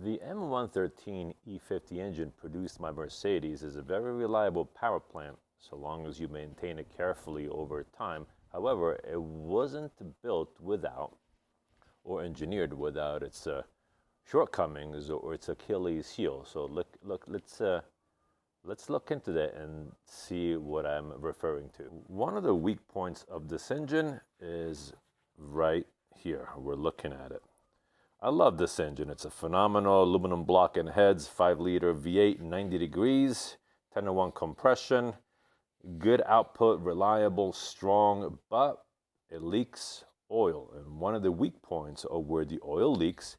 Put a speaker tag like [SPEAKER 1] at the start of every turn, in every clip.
[SPEAKER 1] The M113 E50 engine produced by Mercedes is a very reliable power plant so long as you maintain it carefully over time. However, it wasn't built without or engineered without its shortcomings or its Achilles heel. So let's look into that and see what I'm referring to. One of the weak points of this engine is right here. We're looking at it. I love this engine. It's a phenomenal aluminum block and heads, 5-liter V8, 90 degrees, 10-to-1 compression, good output, reliable, strong, but it leaks oil. And one of the weak points of where the oil leaks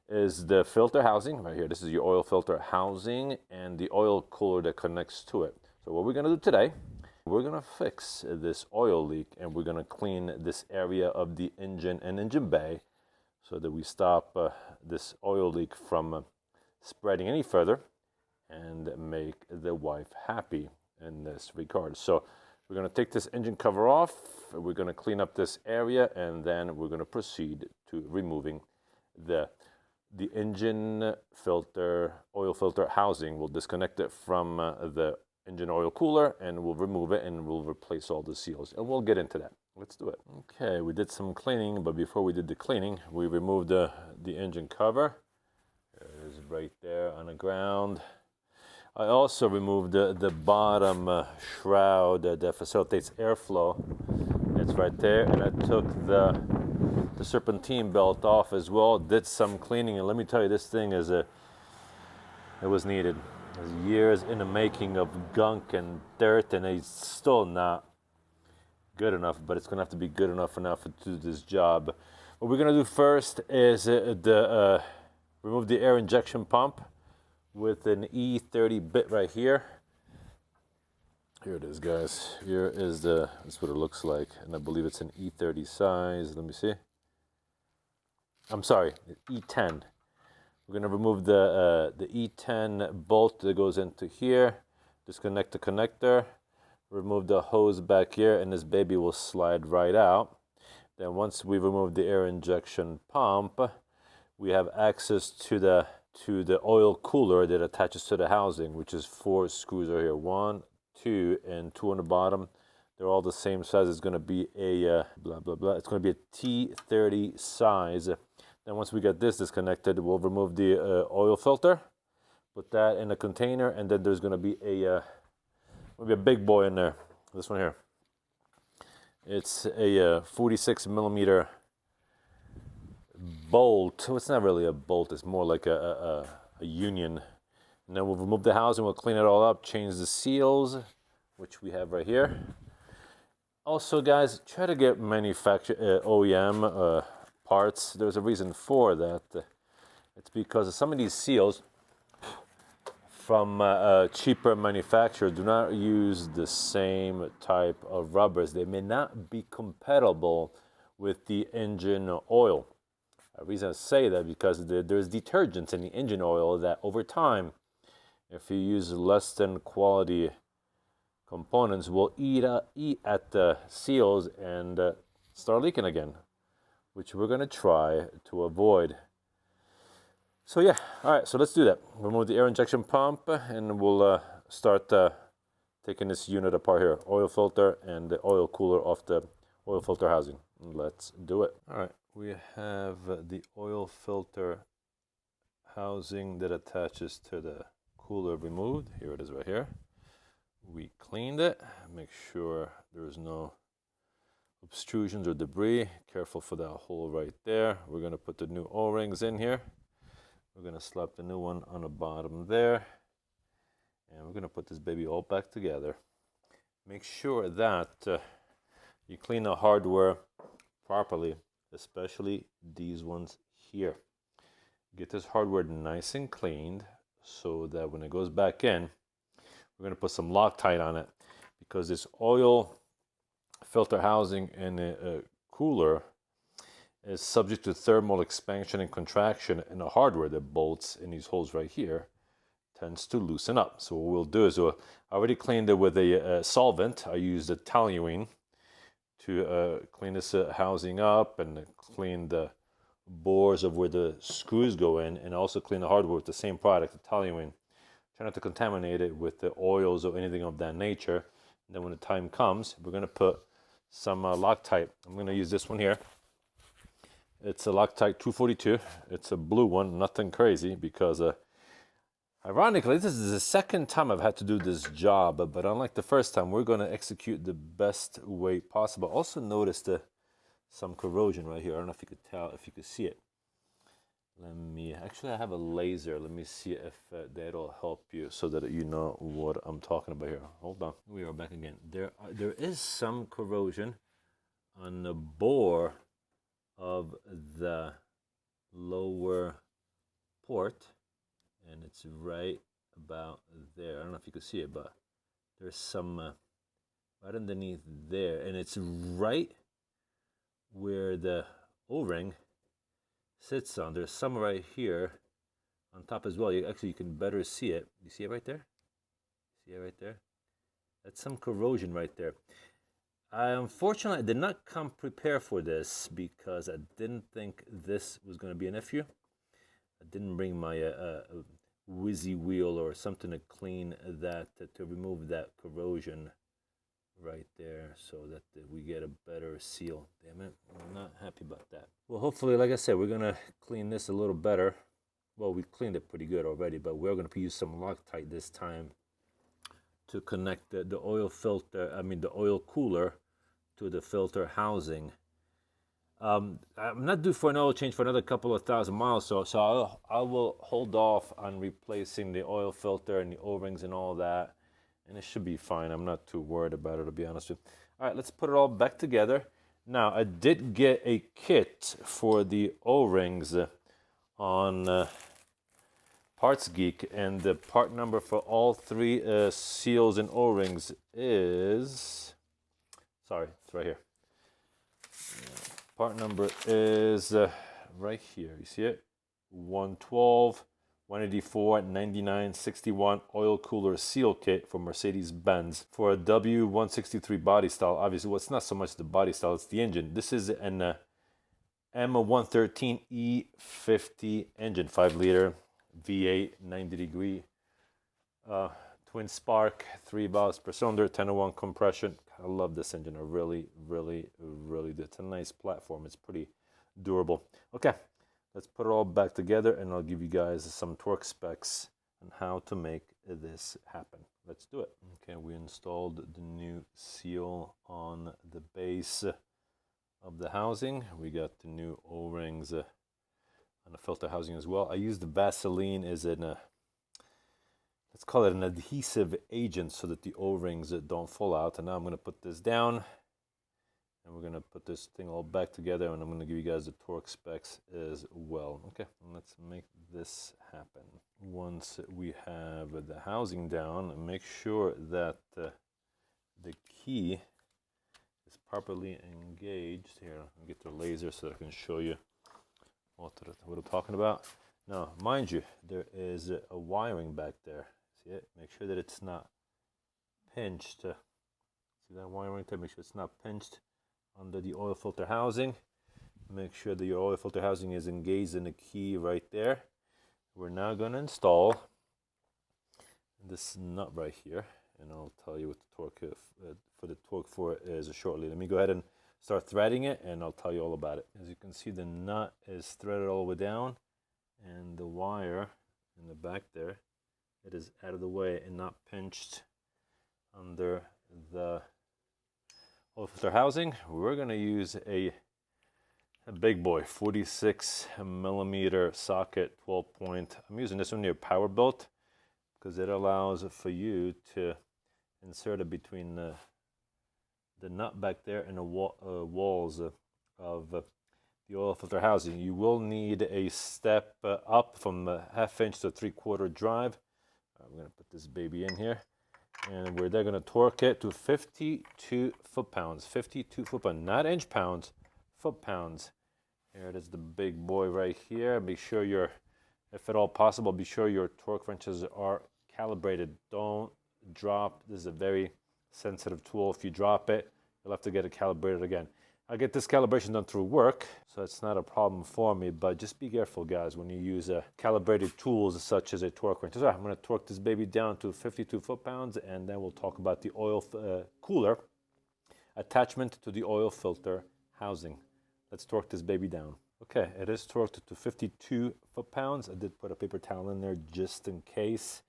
[SPEAKER 1] is the filter housing right here. This is your oil filter housing and the oil cooler that connects to it. So what we're going to do today, we're going to fix this oil leak and we're going to clean this area of the engine and engine bay so that we stop this oil leak from spreading any further and make the wife happy in this regard. So we're going to take this engine cover off, we're going to clean up this area, and then we're going to proceed to removing the engine filter, oil filter housing. We'll disconnect it from the engine oil cooler and we'll remove it and we'll replace all the seals, and we'll get into that. Let's do it. Okay, we did some cleaning, but before we did the cleaning, we removed the engine cover. There it is right there on the ground. I also removed the bottom shroud that facilitates airflow. It's right there, and I took the serpentine belt off as well. Did some cleaning, and let me tell you, this thing is it was needed. There's years in the making of gunk and dirt, and it's still not good enough, but it's gonna have to be good enough now to do this job. What we're gonna do first is remove the air injection pump with an E30 bit right here. Here it is, guys. Here is that's what it looks like, and I believe it's an E30 size. Let me see. I'm sorry, E10. We're gonna remove the E10 bolt that goes into here. Disconnect the connector. Remove the hose back here, and this baby will slide right out. Then once we remove the air injection pump, we have access to the oil cooler that attaches to the housing, which is 4 screws right here. 1, 2, and 2 on the bottom. They're all the same size. It's going to be a It's going to be a T30 size. Then once we get this disconnected, we'll remove the oil filter, put that in a container, and then there's going to be maybe a big boy in there. This one here. It's a 46 millimeter bolt. It's not really a bolt. It's more like a union. And then we'll remove the housing. We'll clean it all up. Change the seals, which we have right here. Also, guys, try to get manufacturer OEM parts. There's a reason for that. It's because some of these seals from cheaper manufacturers do not use the same type of rubbers. They may not be compatible with the engine oil. The reason I say that because there's detergents in the engine oil that over time, if you use less than quality components, will eat at the seals and start leaking again, which we're going to try to avoid. So yeah, all right, so let's do that. Remove the air injection pump, and we'll start taking this unit apart here. Oil filter and the oil cooler off the oil filter housing. Let's do it. All right, we have the oil filter housing that attaches to the cooler removed. Here it is right here. We cleaned it. Make sure there's no obstructions or debris. Careful for that hole right there. We're going to put the new O-rings in here. We're going to slap the new one on the bottom there. And we're going to put this baby all back together. Make sure that you clean the hardware properly, especially these ones here. Get this hardware nice and cleaned so that when it goes back in, we're going to put some Loctite on it, because this oil filter housing in a cooler is subject to thermal expansion and contraction, and the hardware that bolts in these holes right here tends to loosen up. So what we'll do is I already cleaned it with a solvent. I used a toluene to clean this housing up and clean the bores of where the screws go in, and also clean the hardware with the same product, Italian. Try not to contaminate it with the oils or anything of that nature. And then when the time comes, we're going to put some Loctite. I'm going to use this one here. It's a Loctite 242. It's a blue one, nothing crazy, because ironically, this is the second time I've had to do this job, but unlike the first time, we're going to execute the best way possible. Also notice some corrosion right here. I don't know if you could tell, if you could see it. Actually I have a laser. Let me see if that'll help you so that you know what I'm talking about here. Hold on. We are back again. There is some corrosion on the bore of the lower port, and it's right about there. I don't know if you can see it, but there's some right underneath there, and it's right where the O-ring sits on. There's some right here on top as well. You can better see it. You see it right there? See it right there? That's some corrosion right there. Unfortunately, I did not come prepared for this because I didn't think this was going to be an issue. I didn't bring my whizzy wheel or something to clean that, to remove that corrosion right there, so that we get a better seal. Damn it, I'm not happy about that. Well, hopefully, like I said, we're gonna clean this a little better. Well, we cleaned it pretty good already, but we're gonna use some Loctite this time to connect the oil filter, the oil cooler, to the filter housing. I'm not due for an oil change for another couple of thousand miles, so I will hold off on replacing the oil filter and the O-rings and all that, and it should be fine. I'm not too worried about it, to be honest with you. All right, let's put it all back together. Now, I did get a kit for the O-rings on Parts Geek, and the part number for all three seals and O-rings is... Sorry, it's right here. Part number is right here. You see it? 112, 184, 99, 61 oil cooler seal kit for Mercedes-Benz for a W163 body style. Obviously, well, it's not so much the body style, it's the engine. This is an M113 E50 engine, 5-liter V8, 90-degree twin spark, 3 valves per cylinder, 10-to-1 compression. I love this engine. I really do. It's a nice platform. It's pretty durable. Okay, let's put it all back together, and I'll give you guys some torque specs on how to make this happen. Let's do it. Okay, we installed the new seal on the base of the housing. We got the new O-rings on the filter housing as well. I used the Vaseline as an let's call it an adhesive agent so that the O-rings don't fall out. And now I'm going to put this down, and we're going to put this thing all back together, and I'm going to give you guys the torque specs as well. Okay, let's make this happen. Once we have the housing down, make sure that the key is properly engaged. Here, I'll get the laser so that I can show you what I'm talking about. Now, mind you, there is a wiring back there. See it? Make sure that it's not pinched. See that wiring there? Make sure it's not pinched under the oil filter housing. Make sure that your oil filter housing is engaged in the key right there. We're now going to install this nut right here, and I'll tell you what the torque for the torque for it is shortly. Let me go ahead and start threading it, and I'll tell you all about it. As you can see, the nut is threaded all the way down, and the wire in the back there, it is out of the way and not pinched under the oil filter housing. We're going to use a big boy 46 millimeter socket 12 point. I'm using this one here, power built, because it allows for you to insert it between the nut back there and the walls of the oil filter housing. You will need a step up from a 1/2 inch to 3/4 drive. We're going to put this baby in here, and we're then going to torque it to 52 foot-pounds. 52 foot-pounds, not inch-pounds, foot-pounds. Here it is, the big boy right here. Be sure if at all possible, be sure your torque wrenches are calibrated. Don't drop. This is a very sensitive tool. If you drop it, you'll have to get it calibrated again. I get this calibration done through work, so it's not a problem for me, but just be careful, guys, when you use calibrated tools such as a torque wrench. So I'm going to torque this baby down to 52 foot-pounds, and then we'll talk about the oil cooler attachment to the oil filter housing. Let's torque this baby down. Okay, it is torqued to 52 foot-pounds. I did put a paper towel in there just in case,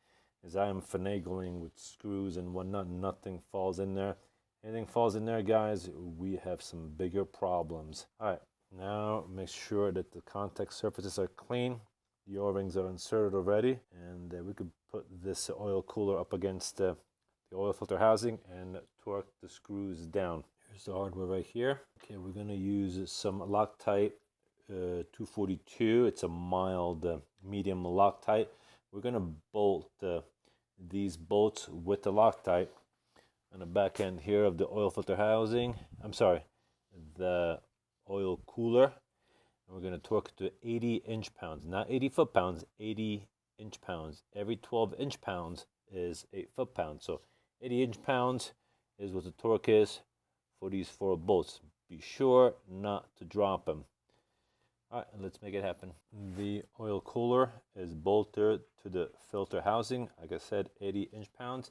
[SPEAKER 1] as I am finagling with screws and whatnot. Nothing falls in there. Anything falls in there, guys, we have some bigger problems. All right, now make sure that the contact surfaces are clean. The O-rings are inserted already, and we could put this oil cooler up against the oil filter housing and torque the screws down. Here's the hardware right here. Okay, we're gonna use some Loctite 242. It's a mild medium Loctite. We're gonna bolt these bolts with the Loctite on the back end here of the oil filter housing. I'm sorry, the oil cooler. And we're gonna torque it to 80 inch-pounds, not 80 foot-pounds, 80 inch-pounds. Every 12 inch-pounds is 8 foot-pounds. So 80 inch-pounds is what the torque is for these 4 bolts. Be sure not to drop them. All right, let's make it happen. The oil cooler is bolted to the filter housing. Like I said, 80 inch-pounds.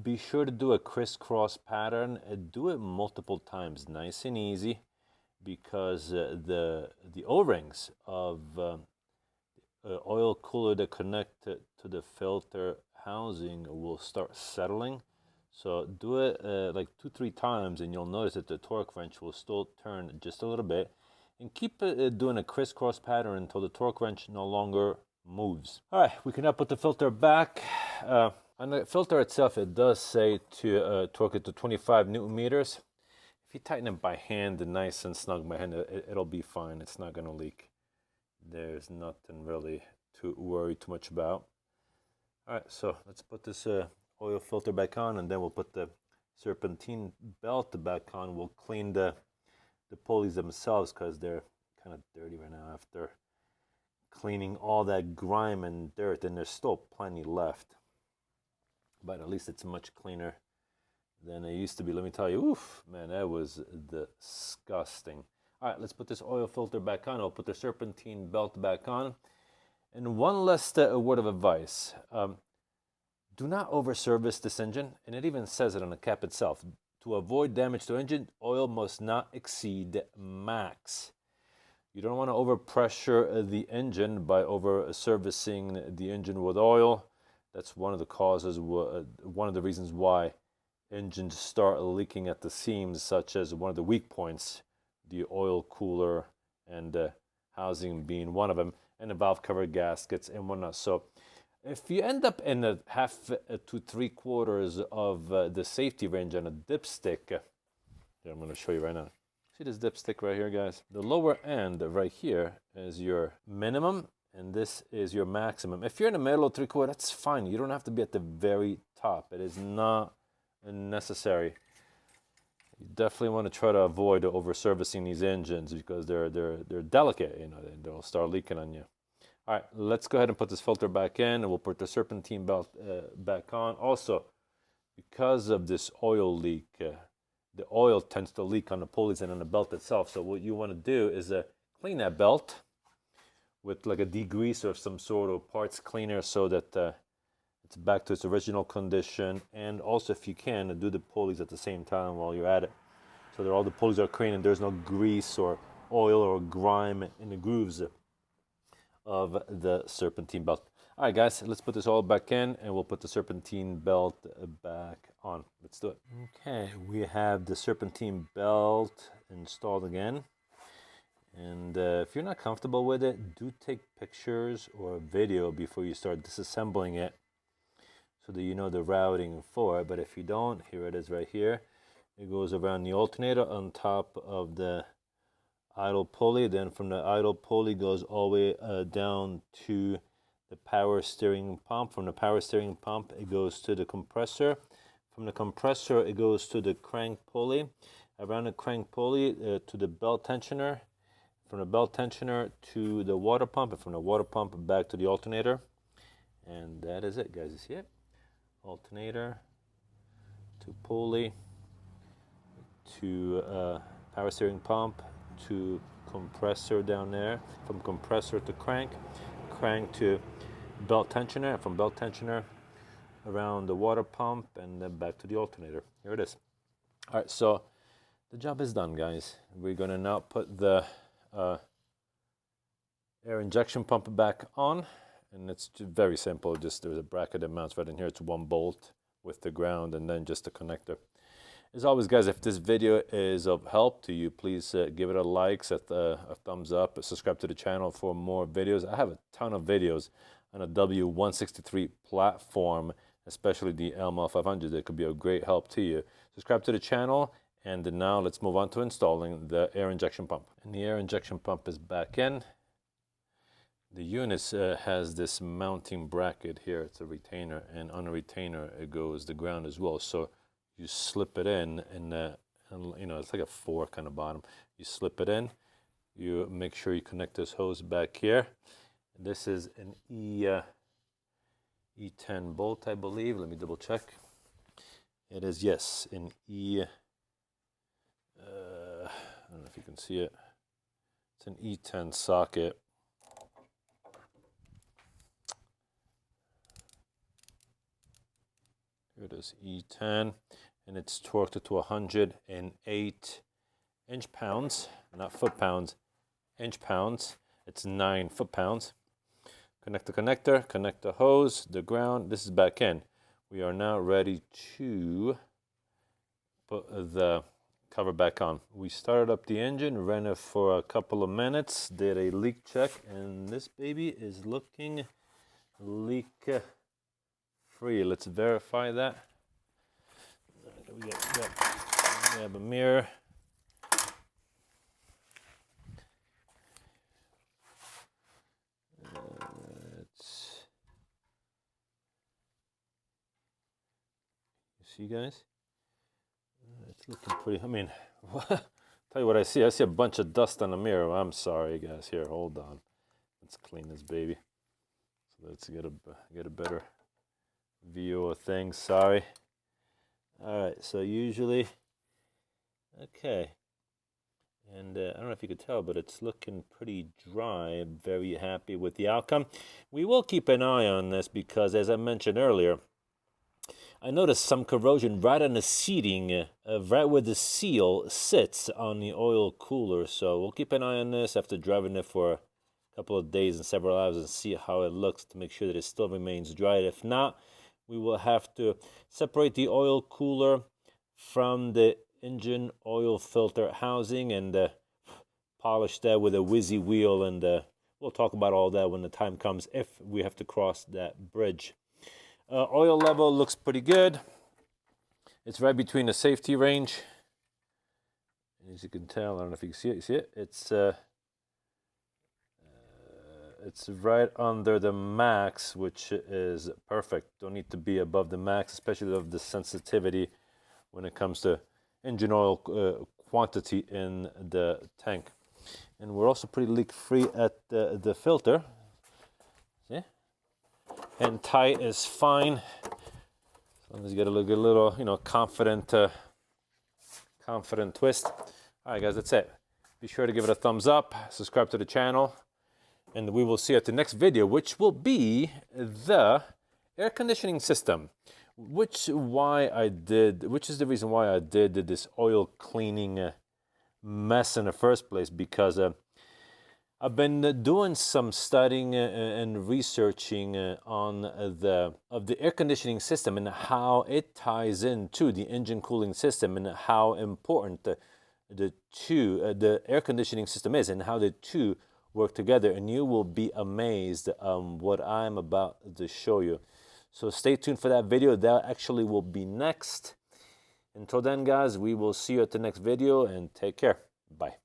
[SPEAKER 1] Be sure to do a crisscross pattern. Do it multiple times, nice and easy, because the O-rings of oil cooler that connect to the filter housing will start settling. So do it like 2-3 times, and you'll notice that the torque wrench will still turn just a little bit. And keep doing a crisscross pattern until the torque wrench no longer moves. All right, we can now put the filter back. On the filter itself, it does say to torque it to 25 Newton meters. If you tighten it by hand, nice and snug by hand, it'll be fine. It's not going to leak. There's nothing really to worry too much about. All right, so let's put this oil filter back on, and then we'll put the serpentine belt back on. We'll clean the pulleys themselves because they're kind of dirty right now after cleaning all that grime and dirt, and there's still plenty left. But at least it's much cleaner than it used to be. Let me tell you, oof, man, that was disgusting. All right, let's put this oil filter back on. I'll put the serpentine belt back on. And one last word of advice. Do not over-service this engine, and it even says it on the cap itself. To avoid damage to engine, oil must not exceed max. You don't want to overpressure the engine by over-servicing the engine with oil. That's one of the causes, one of the reasons why engines start leaking at the seams, such as one of the weak points, the oil cooler and housing being one of them, and the valve cover gaskets and whatnot. So if you end up in a 1/2 to 3/4 of the safety range on a dipstick, I'm going to show you right now. See this dipstick right here, guys? The lower end right here is your minimum, and this is your maximum. If you're in the middle of 3/4, that's fine. You don't have to be at the very top. It is not necessary. You definitely want to try to avoid over-servicing these engines because they're delicate. You know, they'll start leaking on you. All right, let's go ahead and put this filter back in, and we'll put the serpentine belt back on. Also, because of this oil leak, the oil tends to leak on the pulleys and on the belt itself. So what you want to do is clean that belt with like a degreaser of some sort of parts cleaner so that it's back to its original condition. And also, if you can, do the pulleys at the same time while you're at it, so that all the pulleys are clean and there's no grease or oil or grime in the grooves of the serpentine belt. All right, guys, let's put this all back in, and we'll put the serpentine belt back on. Let's do it. Okay, we have the serpentine belt installed again. And if you're not comfortable with it, do take pictures or video before you start disassembling it so that you know the routing for it. But if you don't, here it is right here. It goes around the alternator on top of the idle pulley. Then from the idle pulley goes all the way down to the power steering pump. From the power steering pump, it goes to the compressor. From the compressor, it goes to the crank pulley. Around the crank pulley to the belt tensioner. From the belt tensioner to the water pump, and from the water pump back to the alternator. And that is it, guys. You see it? Alternator to pulley, to power steering pump to compressor down there, from compressor to crank, crank to belt tensioner, from belt tensioner around the water pump, and then back to the alternator. Here it is. All right, so the job is done, guys. We're gonna now put the air injection pump back on, and it's very simple. Just there's a bracket that mounts right in here. It's 1 bolt with the ground and then just a connector. As always, guys, if this video is of help to you, please give it a like, set a thumbs up, subscribe to the channel for more videos. I have a ton of videos on a W163 platform, especially the LM500, that could be a great help to you. Subscribe to the channel, and now let's move on to installing the air injection pump. And the air injection pump is back in. The unit has this mounting bracket here. It's a retainer, and on a retainer it goes the ground as well. So you slip it in, and you know, it's like a fork on the bottom. You slip it in. You make sure you connect this hose back here. This is an E10 bolt, I believe. Let me double check. It is, yes, an I don't know if you can see it. It's an E10 socket. Here it is, E10, and it's torqued to 108 inch-pounds, not foot-pounds, inch-pounds. It's 9 foot-pounds. Connect the connector, connect the hose, the ground. This is back in. We are now ready to put the cover back on. We started up the engine, ran it for a couple of minutes, did a leak check, and this baby is looking leak-free. Let's verify that. We have a mirror. See, guys, it's looking pretty. I mean, tell you what I see. I see a bunch of dust on the mirror. I'm sorry, guys. Here, hold on. Let's clean this baby. So let's get a better view of things. Sorry. All right. So usually, okay. And I don't know if you could tell, but it's looking pretty dry. I'm very happy with the outcome. We will keep an eye on this because, as I mentioned earlier, I noticed some corrosion right on the seating, right where the seal sits on the oil cooler. So we'll keep an eye on this after driving it for a couple of days and several hours and see how it looks to make sure that it still remains dry. If not, we will have to separate the oil cooler from the engine oil filter housing and polish that with a whizzy wheel. And we'll talk about all that when the time comes, if we have to cross that bridge. Oil level looks pretty good. It's right between the safety range. As you can tell, I don't know if you can see it. You see it? It's right under the max, which is perfect. Don't need to be above the max, especially of the sensitivity when it comes to engine oil quantity in the tank. And we're also pretty leak-free at the filter. See? And tight is fine. As long as you get a little, you know, confident twist. All right, guys, that's it. Be sure to give it a thumbs up, subscribe to the channel, and we will see you at the next video, which will be the air conditioning system. Which is the reason why I did this oil cleaning mess in the first place, because I've been doing some studying and researching on the air conditioning system and how it ties into the engine cooling system and how important the air conditioning system is and how the two work together. And you will be amazed what I'm about to show you. So stay tuned for that video. That actually will be next. Until then, guys, we will see you at the next video, and take care. Bye.